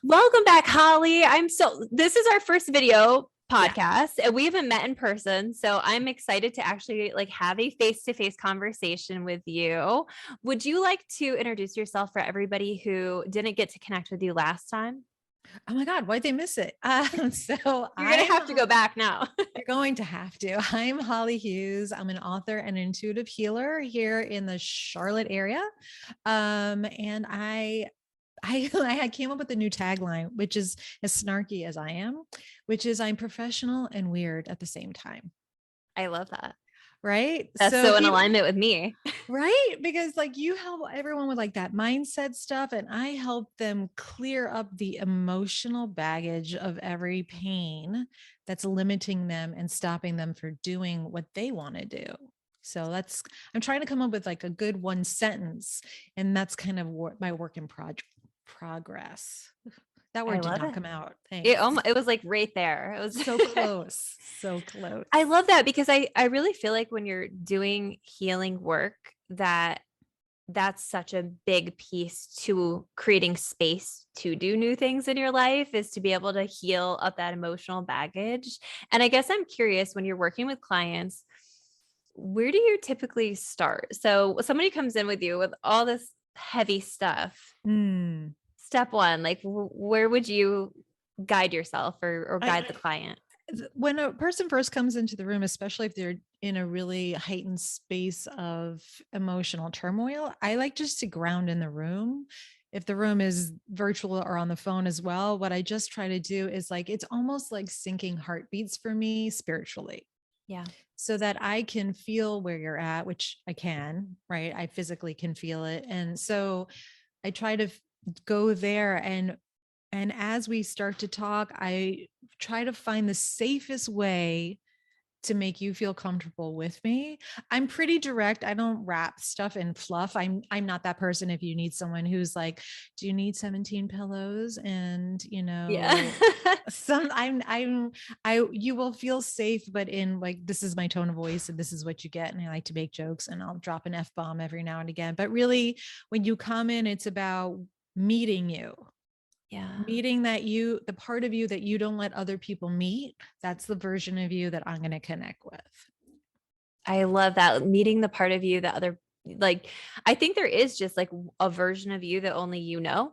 Welcome back, Holly. This is our first video Yeah. podcast and we haven't met in person. So I'm excited to actually have a face-to-face conversation with you. Would you like to introduce yourself for everybody who didn't get to connect with you last time? Oh my God, why'd they miss it? You're going to have to go back now. You're going to have to. I'm Holly Hughes. I'm an author and intuitive healer here in the Charlotte area. And I came up with a new tagline, which is as snarky as I am, which is I'm professional and weird at the same time. I love that. Right. That's so in alignment with me. Right. Because you help everyone with that mindset stuff. And I help them clear up the emotional baggage of every pain that's limiting them and stopping them from doing what they want to do. So I'm trying to come up with a good one sentence. And that's kind of my work in progress. That word did not come out. It was right there. It was so close. So close. I love that because I really feel like when you're doing healing work, that's such a big piece to creating space to do new things in your life, is to be able to heal up that emotional baggage. And I guess I'm curious, when you're working with clients, where do you typically start? So somebody comes in with you with all this heavy stuff. Step one, where would you guide yourself or guide the client? When a person first comes into the room, especially if they're in a really heightened space of emotional turmoil, I like just to ground in the room. If the room is virtual or on the phone as well, what I just try to do is it's almost like syncing heartbeats for me spiritually. Yeah. So that I can feel where you're at, which I can, right? I physically can feel it. And so I try to go there, and as we start to talk, I try to find the safest way to make you feel comfortable with me. I'm pretty direct. I don't wrap stuff in fluff. I'm not that person. If you need someone who's do you need 17 pillows? And yeah. You will feel safe, but in this is my tone of voice and this is what you get. And I like to make jokes and I'll drop an F-bomb every now and again. But really, when you come in, it's about meeting you. Yeah. Meeting the part of you that you don't let other people meet. That's the version of you that I'm going to connect with. I love that. Meeting the part of you that I think there is just a version of you that only you know.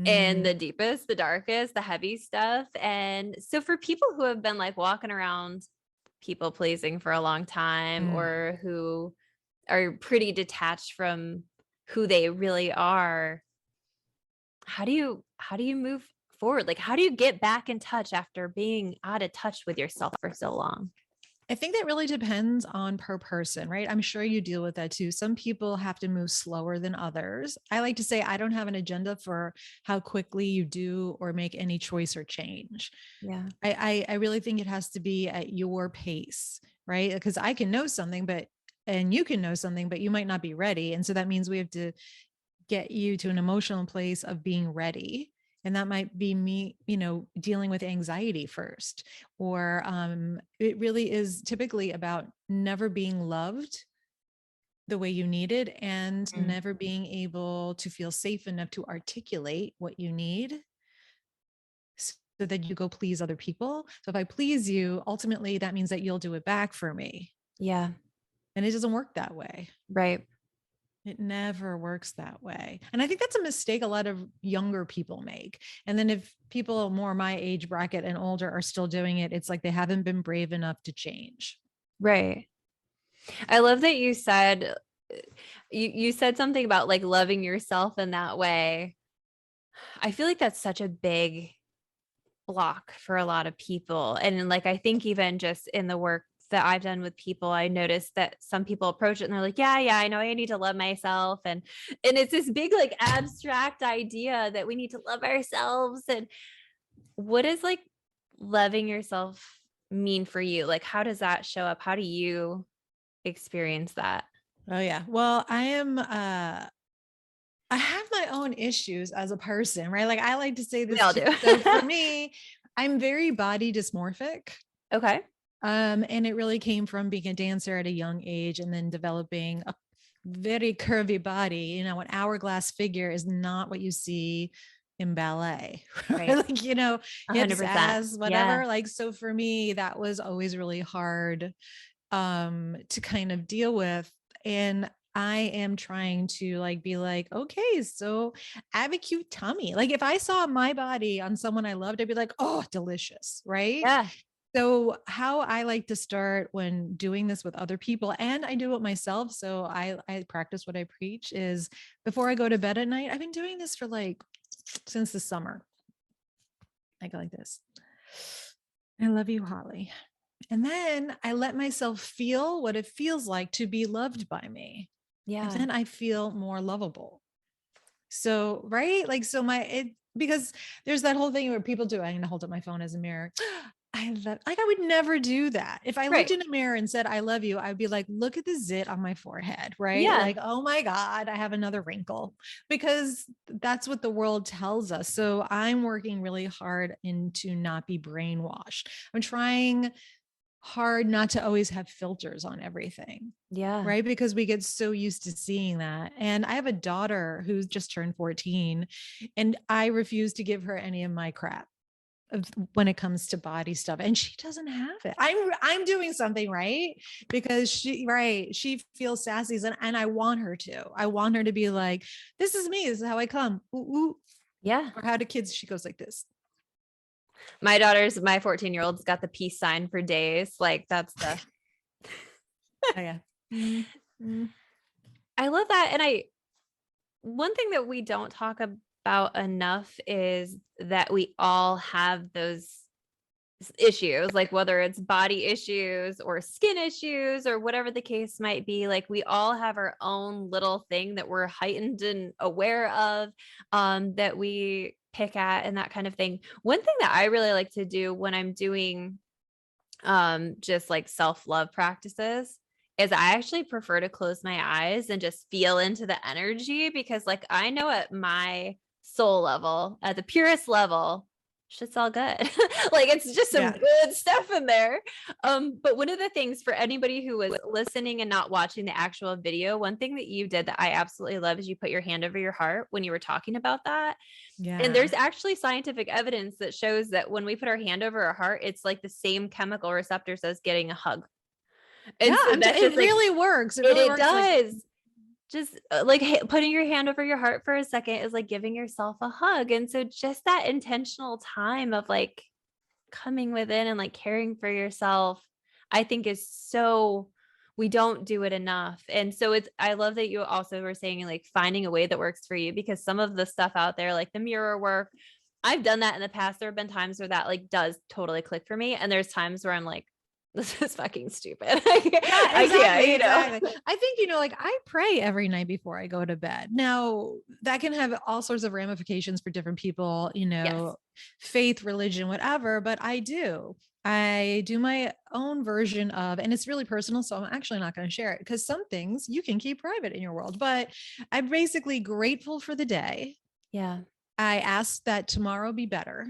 And the deepest, the darkest, the heavy stuff. And so for people who have been walking around people pleasing for a long time, or who are pretty detached from who they really are, how do you move forward? How do you get back in touch after being out of touch with yourself for so long? I think that really depends on per person, right? I'm sure you deal with that too. Some people have to move slower than others. I like to say I don't have an agenda for how quickly you do or make any choice or change. Yeah. I really think it has to be at your pace, right? Because I can know something, and you can know something, but you might not be ready. And so that means we have to get you to an emotional place of being ready. And that might be me, dealing with anxiety first, or it really is typically about never being loved the way you needed, and never being able to feel safe enough to articulate what you need so that you go please other people. So if I please you, ultimately that means that you'll do it back for me. Yeah. And it doesn't work that way. Right. It never works that way. And I think that's a mistake a lot of younger people make. And then if people more my age bracket and older are still doing it, it's they haven't been brave enough to change. Right. I love that you said you said something about loving yourself in that way. I feel like that's such a big block for a lot of people. And I think even just in the work that I've done with people, I noticed that some people approach it and they're like, yeah, I know I need to love myself. And it's this big, abstract idea that we need to love ourselves. And what does loving yourself mean for you? How does that show up? How do you experience that? Oh yeah. Well, I have my own issues as a person, right? I like to say this. We all do. So for me, I'm very body dysmorphic. Okay. And it really came from being a dancer at a young age and then developing a very curvy body. An hourglass figure is not what you see in ballet, Right. like, hips, 100%. ass, Yeah. whatever. Like, so for me, that was always really hard to kind of deal with. And I am trying to like be like, okay, so I have a cute tummy. Like if I saw my body on someone I loved, I'd be like, oh, delicious, right? Yeah. So how I like to start when doing this with other people, and I do it myself. So I practice what I preach is before I go to bed at night. I've been doing this for like since the summer. I go like this. I love you, Holly. And then I let myself feel what it feels like to be loved by me. And Yeah. then I feel more lovable. So, right? Like, so because there's that whole thing where people do, I'm going to hold up my phone as a mirror. I would never do that. If I looked Right. in a mirror and said, I love you, I'd be like, look at the zit on my forehead, right? Yeah. Like, oh my God, I have another wrinkle because that's what the world tells us. So I'm working really hard into not be brainwashed. I'm trying hard not to always have filters on everything. Yeah. Right. Because we get so used to seeing that. And I have a daughter who's just turned 14, and I refuse to give her any of my crap when it comes to body stuff. And she doesn't have it. I'm doing something right because she feels sassy, and I want her to. I want her to be like, this is me. This is how I come. Ooh, ooh. Yeah. Or how do kids? She goes like this. My 14-year-old's got the peace sign for days. Like that's the Oh yeah. Mm-hmm. I love that. And one thing that we don't talk about enough is that we all have those issues, like whether it's body issues or skin issues or whatever the case might be. Like we all have our own little thing that we're heightened and aware of, that we pick at and that kind of thing. One thing that I really like to do when I'm doing just like self-love practices is I actually prefer to close my eyes and just feel into the energy, because like I know at my soul level, at the purest level, shit's all good. Like it's just some Yeah. good stuff in there. But one of the things for anybody who was listening and not watching the actual video, one thing that you did that I absolutely love is you put your hand over your heart when you were talking about that. And Yeah. there's actually scientific evidence that shows that when we put our hand over our heart, it's like the same chemical receptors as getting a hug. Yeah. And so that's It just like, really works. It it, really it works. Like, does. Just like putting your hand over your heart for a second is like giving yourself a hug. And so just that intentional time of like coming within and like caring for yourself, I think is so, we don't do it enough. And so I love that you also were saying like finding a way that works for you, because some of the stuff out there, like the mirror work, I've done that in the past. There have been times where that like does totally click for me. And there's times where I'm like, this is fucking stupid. yeah, I can't, exactly. Exactly. I think, like I pray every night before I go to bed. Now, that can have all sorts of ramifications for different people, Yes. faith, religion, whatever, but I do. I do my own version of, and it's really personal. So I'm actually not going to share it because some things you can keep private in your world, but I'm basically grateful for the day. Yeah. I ask that tomorrow be better,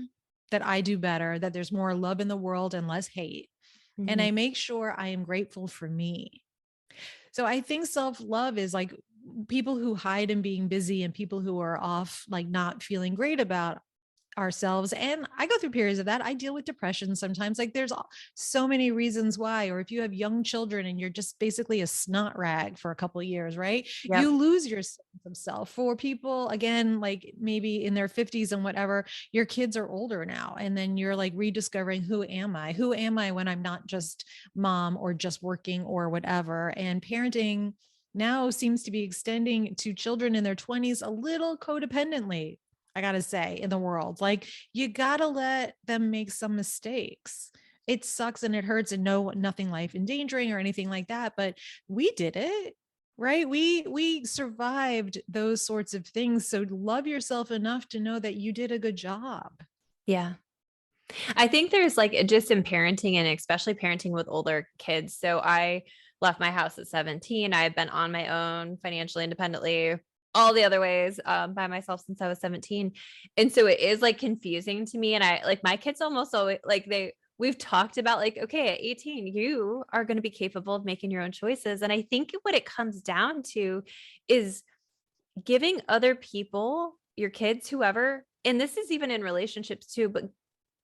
that I do better, that there's more love in the world and less hate. And Mhm. I make sure I am grateful for me. So I think self love is like people who hide in being busy and people who are off, like not feeling great about ourselves. And I go through periods of that. I deal with depression sometimes. Like there's so many reasons why. Or if you have young children and you're just basically a snot rag for a couple of years, right? Yep. You lose your sense of self. For people, again, like maybe in their 50s and whatever, your kids are older now. And then you're like rediscovering, who am I? Who am I when I'm not just mom or just working or whatever? And parenting now seems to be extending to children in their 20s a little codependently, I gotta say, in the world. Like you gotta let them make some mistakes. It sucks and it hurts, and no, nothing life endangering or anything like that. But we did it, right? We survived those sorts of things. So love yourself enough to know that you did a good job. Yeah. I think there's like just in parenting and especially parenting with older kids. So I left my house at 17. I've been on my own financially independently all the other ways, by myself since I was 17. And so it is like confusing to me. And I like my kids almost always like we've talked about like, okay, at 18, you are going to be capable of making your own choices. And I think what it comes down to is giving other people, your kids, whoever, and this is even in relationships too, but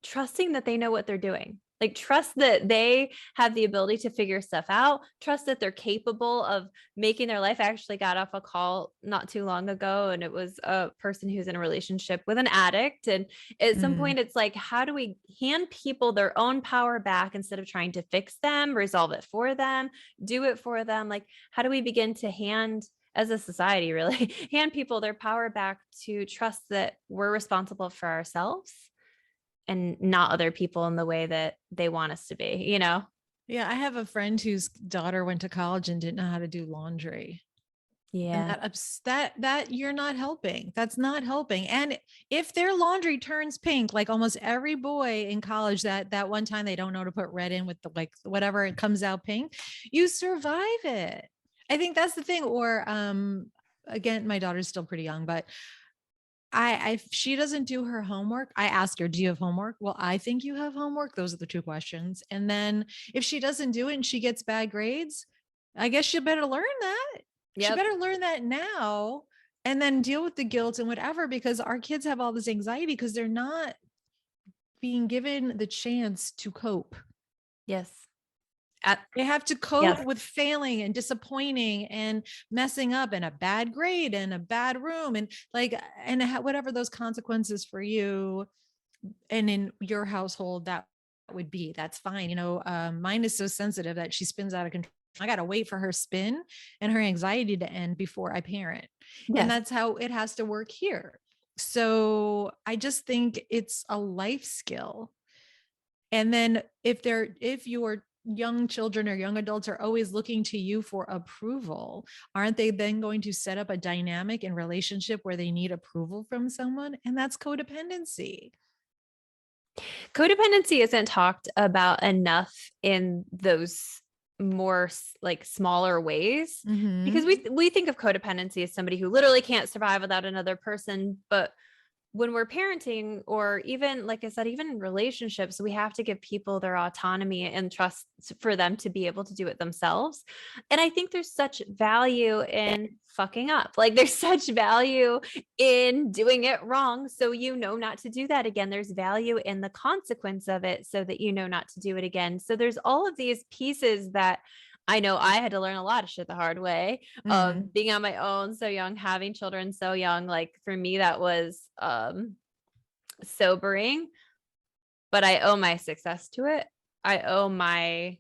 trusting that they know what they're doing. Like, trust that they have the ability to figure stuff out, trust that they're capable of making their life. I actually got off a call not too long ago, and it was a person who's in a relationship with an addict. And at some Mm, point, it's like, how do we hand people their own power back instead of trying to fix them, resolve it for them, do it for them? Like, how do we begin to hand, as a society, really hand people their power back to trust that we're responsible for ourselves and not other people in the way that they want us to be, you know? yeah, I have a friend whose daughter went to college and didn't know how to do laundry. And Yeah. that you're not helping. That's not helping. And if their laundry turns pink, like almost every boy in college, that one time they don't know to put red in with the like whatever, it comes out pink, you survive it. I think that's the thing. Or again, my daughter's still pretty young, but if she doesn't do her homework, I ask her, do you have homework? Well, I think you have homework. Those are the two questions. And then if she doesn't do it and she gets bad grades, I guess she better learn that. She Yep. better learn that now and then deal with the guilt and whatever, because our kids have all this anxiety because they're not being given the chance to cope. Yes. They have to cope Yes. with failing and disappointing and messing up and a bad grade and a bad room and like and whatever those consequences for you and in your household that would be, that's fine. Mine is so sensitive that she spins out of control. I got to wait for her spin and her anxiety to end before I parent. And Yes. that's how it has to work here. So I just think it's a life skill. And then if your young children or young adults are always looking to you for approval, aren't they then going to set up a dynamic in relationship where they need approval from someone? And that's codependency. Codependency isn't talked about enough in those more like smaller ways, because Mm-hmm. we think of codependency as somebody who literally can't survive without another person, but when we're parenting, or even like I said, even in relationships, we have to give people their autonomy and trust for them to be able to do it themselves. And I think there's such value in fucking up. Like, there's such value in doing it wrong so you know not to do that again. There's value in the consequence of it so that you know not to do it again. So there's all of these pieces that I know I had to learn a lot of shit the hard way, Mm. being on my own so young, having children so young. Like, for me, that was sobering, but I owe my success to it. I owe my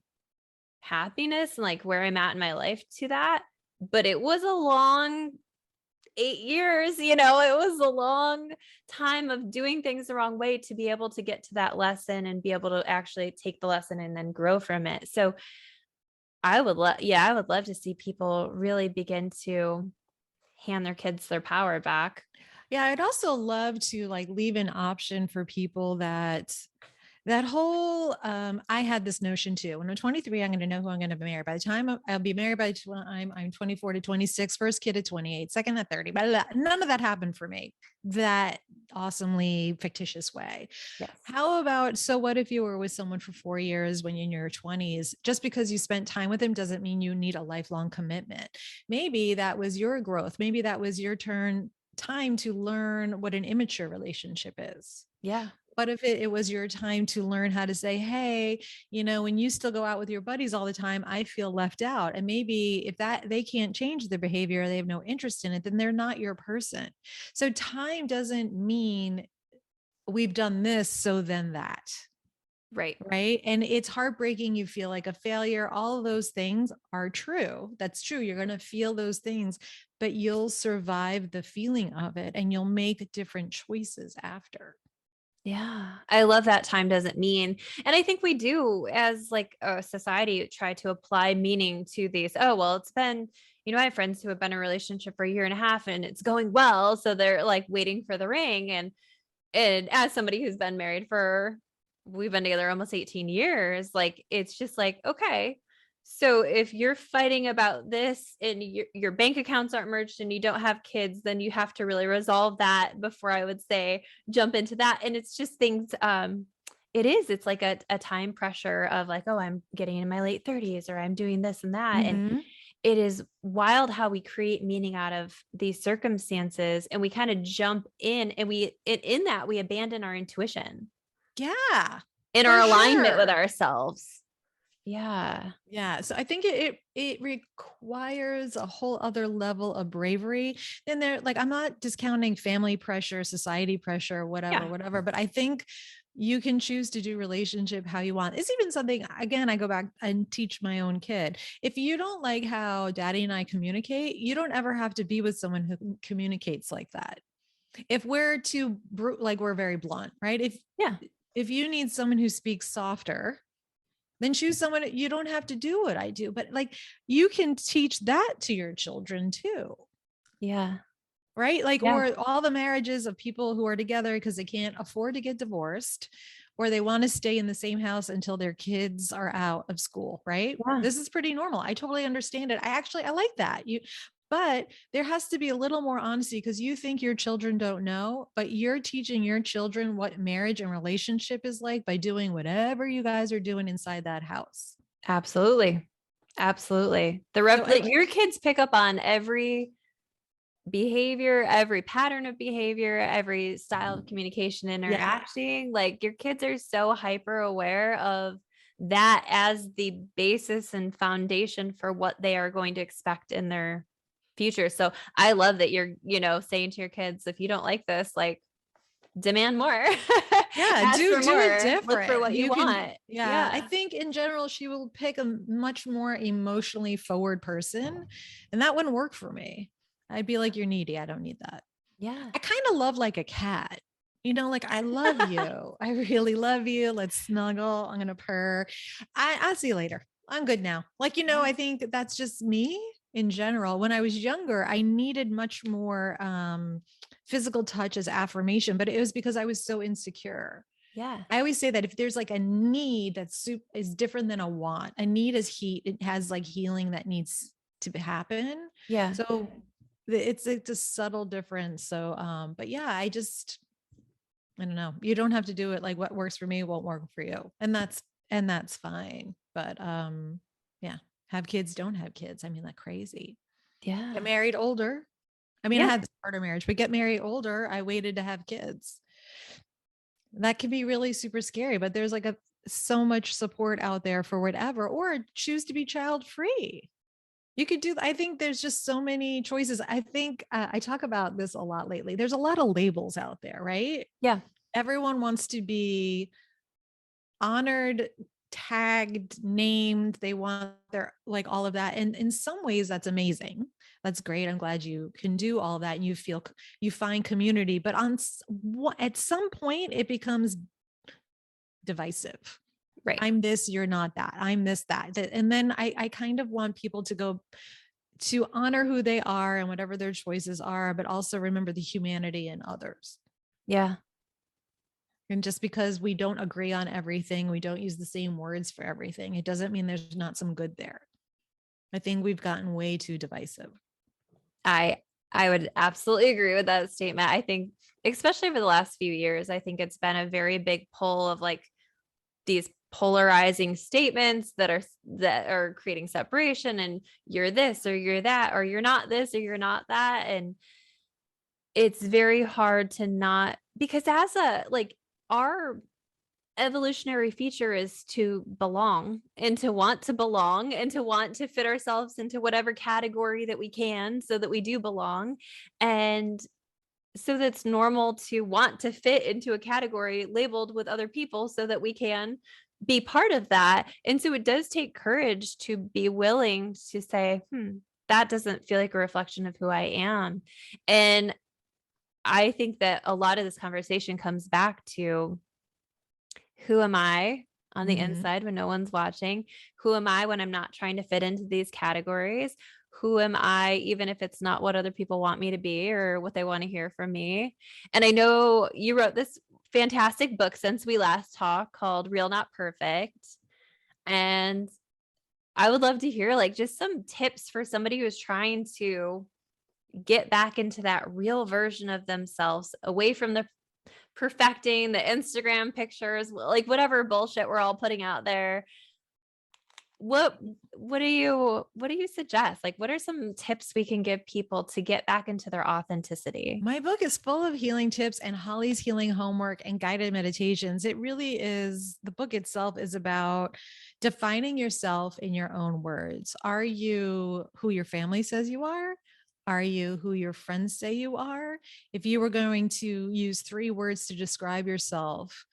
happiness and like where I'm at in my life to that. But it was a long 8 years, it was a long time of doing things the wrong way to be able to get to that lesson and be able to actually take the lesson and then grow from it. So I would love to see people really begin to hand their kids their power back. Yeah, I'd also love to like leave an option for people that whole I had this notion too. When I'm 23, I'm going to know who I'm going to marry. By the time I'll be married by the time I'm 24 to 26, first kid at 28, second at 30. But none of that happened for me that awesomely fictitious way. Yes. How about, so what if you were with someone for 4 years when you're in your 20s? Just because you spent time with them doesn't mean you need a lifelong commitment. Maybe that was your growth. Maybe that was your time to learn what an immature relationship is. Yeah. What if it was your time to learn how to say, hey, when you still go out with your buddies all the time, I feel left out. And maybe if that they can't change their behavior, they have no interest in it, then they're not your person. So time doesn't mean we've done this, so then that. Right. Right. And it's heartbreaking. You feel like a failure. All of those things are true. That's true. You're going to feel those things, but you'll survive the feeling of it and you'll make different choices after. Yeah. I love that time doesn't mean. And I think we do, as like a society, try to apply meaning to these. Oh, well, it's been, I have friends who have been in a relationship for a year and a half and it's going well. So they're like waiting for the ring. And as somebody who's been married for, we've been together almost 18 years, like, it's just like, okay, so if you're fighting about this and your bank accounts aren't merged and you don't have kids, then you have to really resolve that before, I would say, jump into that. And it's just things, it's like a time pressure of like, oh, I'm getting in my late 30s or I'm doing this and that. And Mhm. it is wild how we create meaning out of these circumstances, and we kind of jump in, and in that we abandon our intuition Yeah, and our for alignment with sure. ourselves. Yeah. Yeah. So I think it requires a whole other level of bravery. And there, like, I'm not discounting family pressure, society pressure, whatever, Yeah. whatever, but I think you can choose to do relationship how you want. It's even something, again, I go back and teach my own kid. If you don't like how daddy and I communicate, you don't ever have to be with someone who communicates like that. If we're too like, we're very blunt, right? Yeah. If you need someone who speaks softer, then choose someone. You don't have to do what I do, but like, you can teach that to your children too. Yeah. Right? Like, Yeah. or all the marriages of people who are together because they can't afford to get divorced, or they want to stay in the same house until their kids are out of school, right? Yeah. This is pretty normal. I totally understand it. I like that. But there has to be a little more honesty, because you think your children don't know, but you're teaching your children what marriage and relationship is like by doing whatever you guys are doing inside that house. Absolutely. Absolutely. So Like your kids pick up on every behavior, every pattern of behavior, every style of communication yeah, interacting. Like your kids are so hyper aware of that as the basis and foundation for what they are going to expect in their future. So I love that you're, saying to your kids, if you don't like this, like demand more. yeah, Ask for do it more. Look for different. what you You can, want. yeah, I Yeah. think in general she will pick a much more emotionally forward person, and that wouldn't work for me. I'd be like, you're needy, I don't need that. Yeah. I kind of love like a cat, like, I love you, I really love you, let's snuggle, I'm gonna purr, I'll see you later, I'm good now. Like, Yeah. I think that's just me in general. When I was younger, I needed much more physical touch as affirmation, but it was because I was so insecure. Yeah. I always say that if there's like a need is different than a want. A need is heat. It has like healing that needs to happen. Yeah. So it's a subtle difference. So but yeah, I don't know. You don't have to do it. Like, what works for me won't work for you. And that's fine. But yeah, have kids, don't have kids. I mean, like crazy. Get Yeah. married older. I mean, I Yeah. had the starter marriage, but get married older. I waited to have kids. That can be really super scary, but there's like so much support out there for whatever, or choose to be child free. You could do, I think there's just so many choices. I think I talk about this a lot lately. There's a lot of labels out there, right? Yeah. Everyone wants to be honored, tagged, named. They want their, like, all of that. And in some ways that's amazing. That's great. I'm glad you can do all that and you find community, but at some point it becomes divisive. Right. I'm this, you're not that. I'm this, that. And then I kind of want people to go to honor who they are and whatever their choices are, but also remember the humanity in others. Yeah. And just because we don't agree on everything, we don't use the same words for everything, it doesn't mean there's not some good there. I think we've gotten way too divisive. I I would absolutely agree with that statement. I think especially over the last few years, I think it's been a very big pull of like these polarizing statements that are creating separation, and you're this or you're that, or you're not this or you're not that. And it's very hard to not, because as a like our evolutionary feature is to belong and to want to belong and to want to fit ourselves into whatever category that we can so that we do belong. And so that's normal to want to fit into a category labeled with other people so that we can be part of that. And so it does take courage to be willing to say, that doesn't feel like a reflection of who I am. And I think that a lot of this conversation comes back to, who am I on the Mm-hmm. inside when no one's watching? Who am I when I'm not trying to fit into these categories? Who am I, even if it's not what other people want me to be or what they want to hear from me? And I know you wrote this fantastic book since we last talked called Real Not Perfect. And I would love to hear like just some tips for somebody who's trying to get back into that real version of themselves, away from the perfecting the Instagram pictures, like whatever bullshit we're all putting out there. what do you suggest? Like, what are some tips we can give people to get back into their authenticity? My book is full of healing tips and Holly's healing homework and guided meditations. It really is, the book itself is about defining yourself in your own words. Are you who your family says you are? Are you who your friends say you are? If you were going to use 3 words to describe yourself,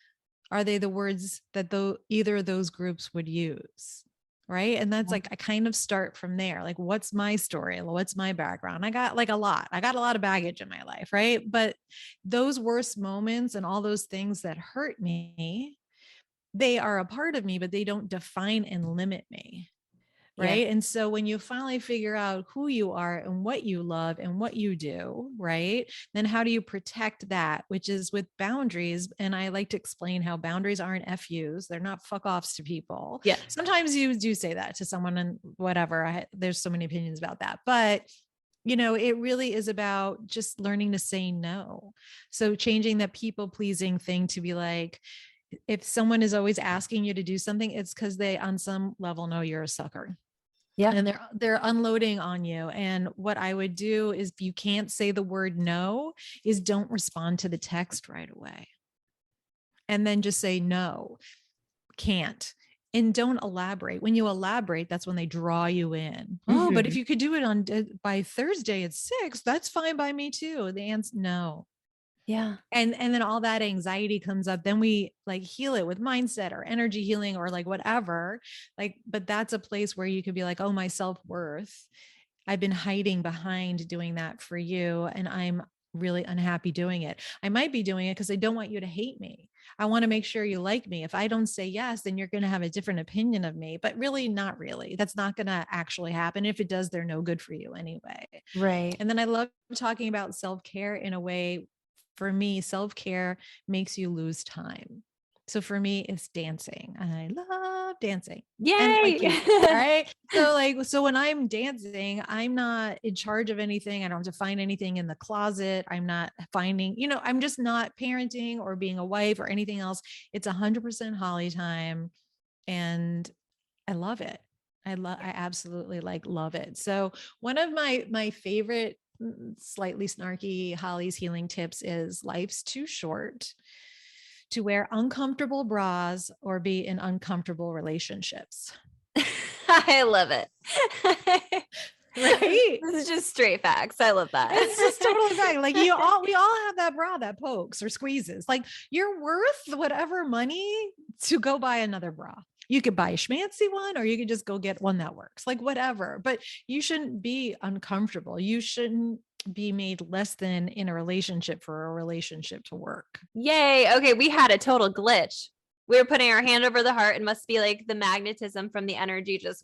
are they the words that either of those groups would use? Right. And that's like, I kind of start from there. Like, what's my story? What's my background? I got a lot of baggage in my life. Right. But those worst moments and all those things that hurt me, they are a part of me, but they don't define and limit me. Yeah. Right. And so when you finally figure out who you are and what you love and what you do, right, then how do you protect that, which is with boundaries. And I like to explain how boundaries aren't FUs. They're not fuck offs to people. Yeah. Sometimes you do say that to someone and whatever. There's so many opinions about that. But it really is about just learning to say no. So changing that people pleasing thing to be like, if someone is always asking you to do something, it's because they on some level know you're a sucker Yeah. and they're unloading on you. And what I would do is, if you can't say the word no, is don't respond to the text right away. And then just say no, can't. And don't elaborate. When you elaborate, that's when they draw you in. Oh, but if Mhm. you could do it by Thursday at 6, that's fine by me too. The answer, no. Yeah. And then all that anxiety comes up, then we like heal it with mindset or energy healing or like whatever, like, but that's a place where you could be like, oh, my self-worth, I've been hiding behind doing that for you, and I'm really unhappy doing it. I might be doing it because I don't want you to hate me. I want to make sure you like me. If I don't say yes, then you're going to have a different opinion of me, but really not really. That's not going to actually happen. If it does, they're no good for you anyway. Right. And then I love talking about self-care in a way. For me, self-care makes you lose time. So for me, it's dancing. I love dancing and my Yay. kitty. All right. So when I'm dancing, I'm not in charge of anything. I don't have to find anything in the closet. I'm not finding, I'm just not parenting or being a wife or anything else. It's 100% Holly time. And I love it. I absolutely love it. So one of my favorite slightly snarky Holly's healing tips is, life's too short to wear uncomfortable bras or be in uncomfortable relationships. I love it. Right? This is just straight facts. I love that. It's just totally fact. Like we all have that bra that pokes or squeezes. Like, you're worth whatever money to go buy another bra. You could buy a schmancy one, or you could just go get one that works, like whatever, but you shouldn't be uncomfortable. You shouldn't be made less than in a relationship for a relationship to work. Yay. Okay, we had a total glitch. We were putting our hand over the heart, and must be like the magnetism from the energy just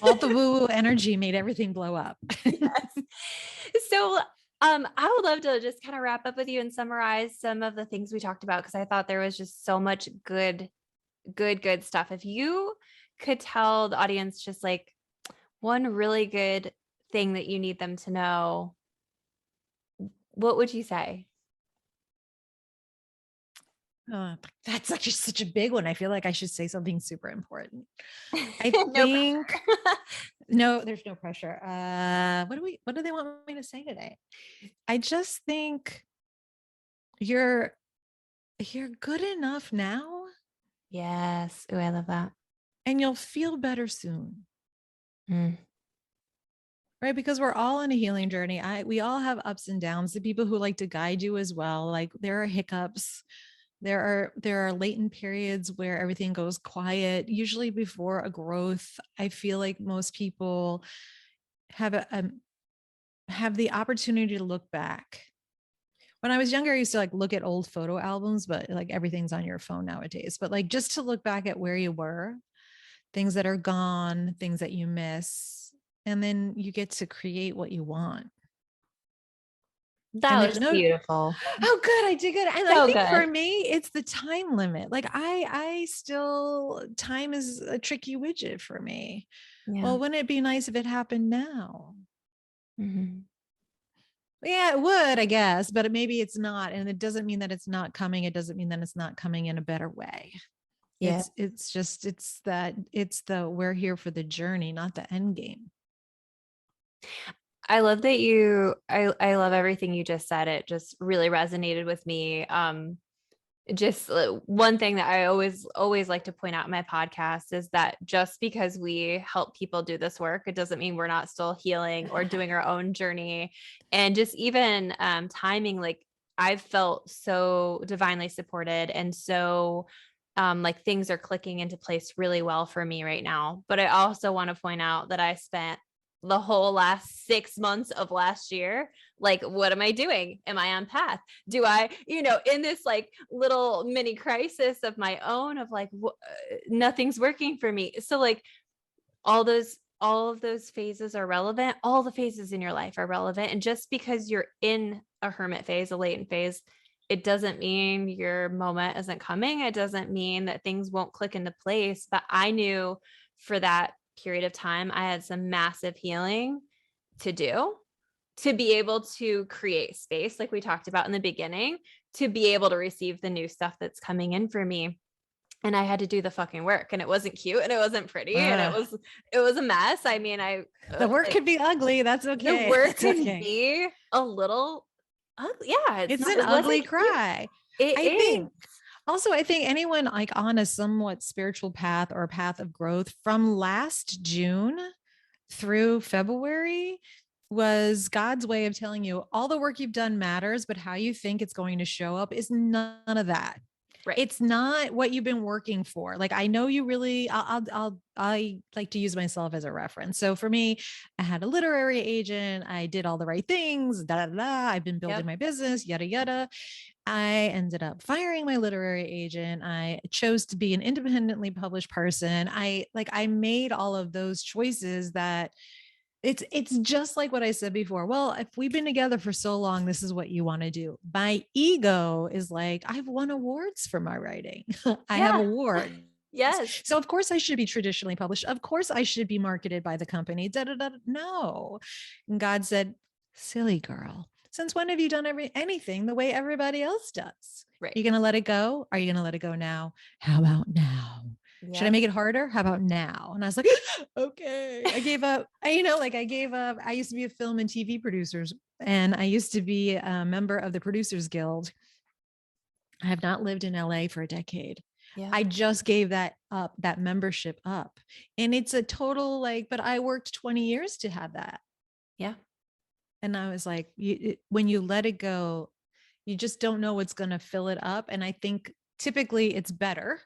All the woo-woo energy made everything blow up. yes. So I would love to just kind of wrap up with you and summarize some of the things we talked about, because I thought there was just so much good stuff. If you could tell the audience just like one really good thing that you need them to know, what would you say? That's actually such a big one. I feel like I should say something super important. I No think pressure. no, there's no pressure. What do they want me to say today? I just think you're good enough now, Yes. Oh, I love that. and you'll feel better soon. Mm. Right? Because we're all on a healing journey. We all have ups and downs. The people who like to guide you as well. Like, there are hiccups. There are latent periods where everything goes quiet, usually before a growth. I feel like most people have the opportunity to look back. When I was younger, I used to look at old photo albums, but like everything's on your phone nowadays. But like, just to look back at where you were, things that are gone, things that you miss, and then you get to create what you want. And That there's was no, beautiful. oh, good, I did good. And I So think for good. me, it's the time limit. Like, I still, time is a tricky widget for me. Yeah. Well, wouldn't it be nice if it happened now? Mhm. Yeah, it would, I guess, but maybe it's not. And it doesn't mean that it's not coming. It doesn't mean that it's not coming in a better way. Yeah. We're here for the journey, not the end game. I love that I love everything you just said. It just really resonated with me. Just one thing that I always like to point out in my podcast is that just because we help people do this work, it doesn't mean we're not still healing or doing our own journey. And just even timing, like I've felt so divinely supported and so like things are clicking into place really well for me right now. But I also want to point out that I spent the whole last 6 months of last year, like, what am I doing? Am I on path? Do I, in this like little mini crisis of my own of like, nothing's working for me. So like all of those phases are relevant. All the phases in your life are relevant. And just because you're in a hermit phase, a latent phase, it doesn't mean your moment isn't coming. It doesn't mean that things won't click into place. But I knew for that period of time, I had some massive healing to do to be able to create space, like we talked about in the beginning, to be able to receive the new stuff that's coming in for me. And I had to do the fucking work, and it wasn't cute, and it wasn't pretty, and Ugh. it was a mess. I mean, The work like could be ugly. That's the okay. work That's can okay. be a little ugly. Yeah, It's an it wasn't ugly cute. cry. It I is. think Also, I think anyone like on a somewhat spiritual path or a path of growth from last June through February was God's way of telling you all the work you've done matters, but how you think it's going to show up is none of that. Right. It's not what you've been working for. Like, I know you really, I like to use myself as a reference. So for me, I had a literary agent. I did all the right things. Da, da, da. I've been building Yep. my business, yada, yada. I ended up firing my literary agent. I chose to be an independently published person. I made all of those choices that it's just like what I said before. Well, if we've been together for so long, this is what you want to do. My ego is like, I've won awards for my writing. I have Yeah. awards. Yes. So of course I should be traditionally published. Of course I should be marketed by the company. Da, da, da. No. And God said, silly girl. Since when have you done anything the way everybody else does? Right. You going to let it go? Are you going to let it go now? How about now? Should I Yep. make it harder? How about now? And I was like, okay. I gave up. I gave up. I used to be a film and TV producers, and I used to be a member of the Producers Guild. I have not lived in LA for a decade. Yeah. I just gave that up, that membership up. And it's a total but I worked 20 years to have that. Yeah. And I was like, when you let it go, you just don't know what's going to fill it up. And I think typically it's better,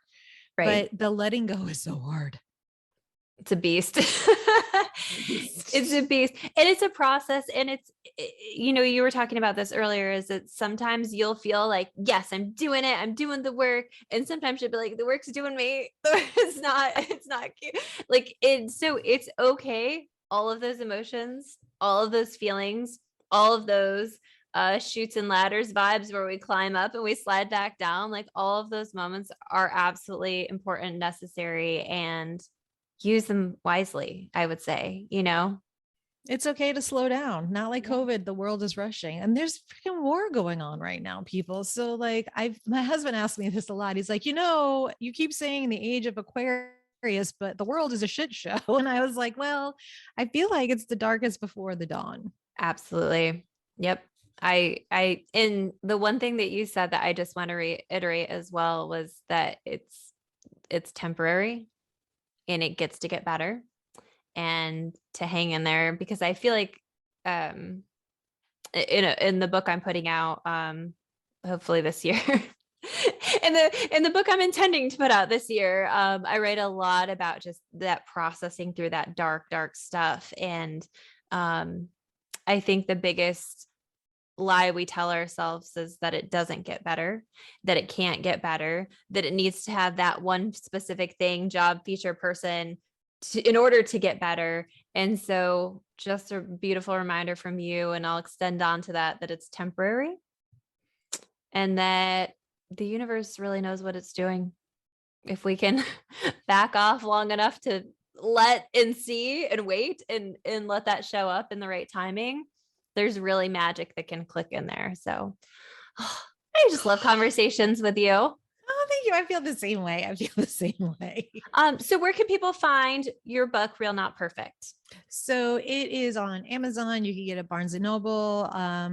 Right. but the letting go is so hard. It's a beast. It's a beast. And it's a process. And you were talking about this earlier, is that sometimes you'll feel like, yes, I'm doing it. I'm doing the work. And sometimes you'll be like, the work's doing me. It's not cute. So it's okay. All of those emotions, all of those feelings, all of those chutes and ladders vibes where we climb up and we slide back down, like all of those moments are absolutely important, necessary, and use them wisely, I would say, It's okay to slow down. Not like Yeah. COVID, the world is rushing. And there's freaking war going on right now, people. So my husband asked me this a lot. He's like, you keep saying the age of Aquarius, but the world is a shit show. And I was like, well, I feel like it's the darkest before the dawn. Absolutely. Yep. And the one thing that you said that I just want to reiterate as well was that it's temporary and it gets to get better, and to hang in there, because I feel like in the book I'm putting out hopefully this year, in the book I'm intending to put out this year, I write a lot about just that processing through that dark stuff. And I think the biggest lie we tell ourselves is that it doesn't get better, that it can't get better, that it needs to have that one specific thing, job, feature, person in order to get better. And so just a beautiful reminder from you, and I'll extend on to that it's temporary, and that the universe really knows what it's doing. If we can back off long enough to let and see and wait and let that show up in the right timing, there's really magic that can click in there. So I just love conversations with you. Oh, thank you. I feel the same way. I feel the same way. So where can people find your book, Real Not Perfect? So it is on Amazon. You can get it at Barnes and Noble.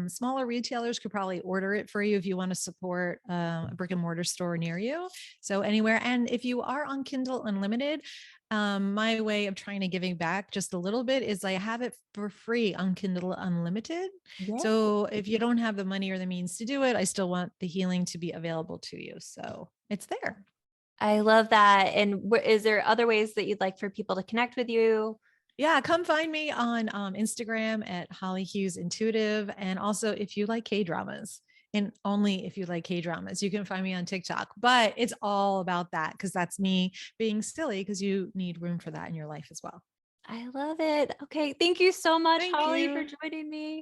Smaller retailers could probably order it for you if you want to support a brick and mortar store near you. So anywhere. And if you are on Kindle Unlimited, my way of trying to giving back just a little bit is I have it for free on Kindle Unlimited. Yeah. So if you don't have the money or the means to do it, I still want the healing to be available to you. So it's there. I love that. And is there other ways that you'd like for people to connect with you? Yeah, come find me on Instagram at Holly Hughes Intuitive. And also, if you like K dramas, and only if you like K dramas, you can find me on TikTok. But it's all about that because that's me being silly because you need room for that in your life as well. I love it. Okay. Thank you so much, Thank Holly, for you. joining me.